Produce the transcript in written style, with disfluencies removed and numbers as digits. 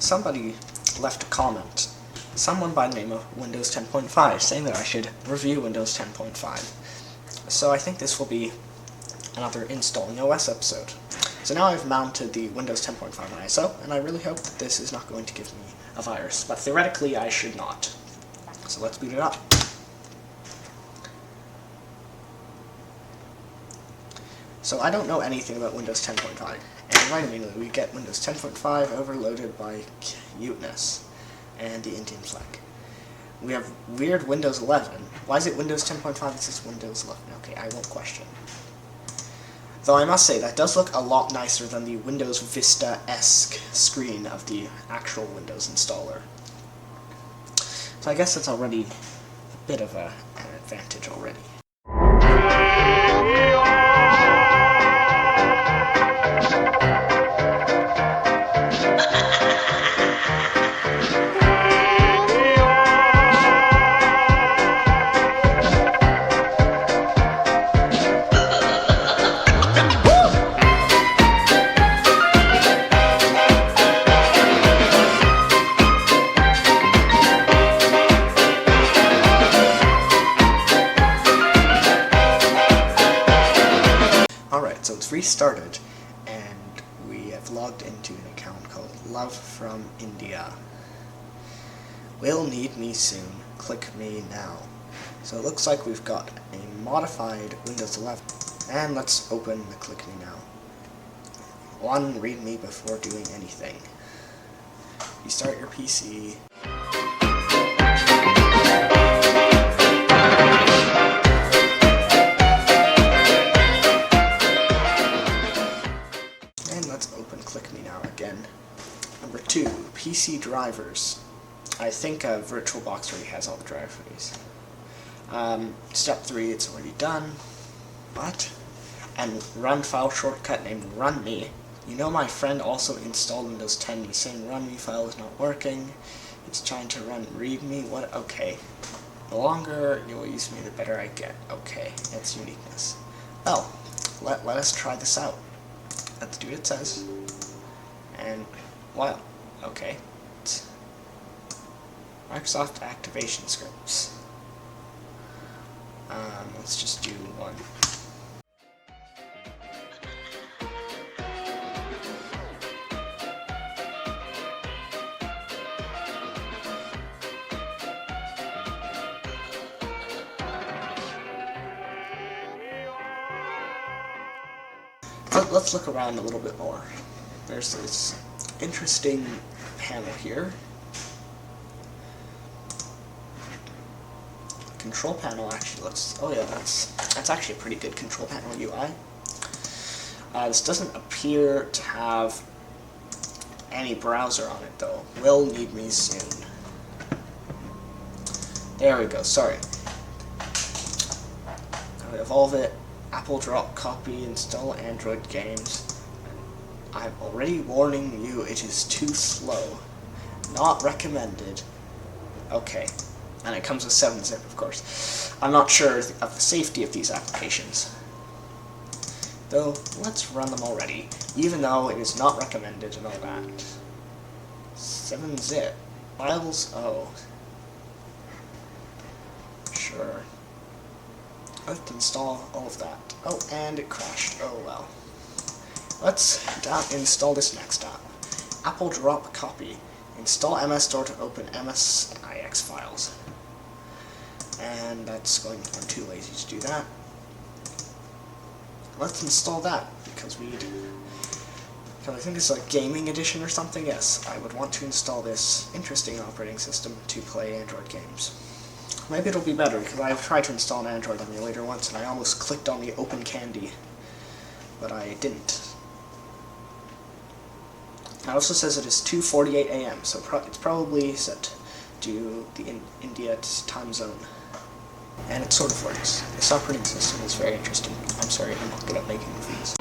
somebody left a comment, someone by the name of Windows 10.5, saying that I should review Windows 10.5. So I think this will be another Installing OS episode. So now I've mounted the Windows 10.5 ISO, and I really hope that this is not going to give me a virus, but theoretically I should not. So let's boot it up. So I don't know anything about Windows 10.5, and right immediately we get Windows 10.5 overloaded by cuteness and the Indian flag. We have weird Windows 11. Why is it Windows 10.5? It says Windows 11. Okay, I won't question. Though I must say, that does look a lot nicer than the Windows Vista-esque screen of the actual Windows installer. So I guess that's already a bit of an advantage already. So it's restarted, and we have logged into an account called Love from India. Will need me soon. Click me now. So it looks like we've got a modified Windows 11. And let's open the Click Me Now. 1. Read me before doing anything. You start your PC. Let's open Click Me Now again. Number 2, PC drivers. I think VirtualBox already has all the drivers. Step 3, it's already done. What? And run file shortcut named runme. You know my friend also installed Windows 10. He's saying runme file is not working. It's trying to run readme. What? Okay. The longer you will use me, the better I get. Okay, it's uniqueness. Well, let us try this out. Let's do what it says. And, wow, okay. Microsoft activation scripts. Let's just do one. Let's look around a little bit more. There's this interesting panel here. Control panel actually looks, oh yeah, that's actually a pretty good control panel UI. This doesn't appear to have any browser on it though. Will need me soon. There we go, sorry. Evolve it. Apple drop copy, install Android games. I'm already warning you, it is too slow. Not recommended. Okay. And it comes with 7-zip, of course. I'm not sure of the safety of these applications. Though, let's run them already, even though it is not recommended and all that. 7-zip. Files, oh. Sure. Let's install all of that. Oh, and it crashed. Oh well. Let's install this next app. Apple drop copy. Install MS Store to open MSIX files. And that's going, I'm too lazy to do that. Let's install that, because I think it's a gaming edition or something. Yes, I would want to install this interesting operating system to play Android games. Maybe it'll be better, because I've tried to install an Android emulator once, and I almost clicked on the Open Candy, but I didn't. It also says it is 2:48 AM, so it's probably set to the India time zone. And it sort of works. This operating system is very interesting. I'm sorry, I'm not good at making reviews.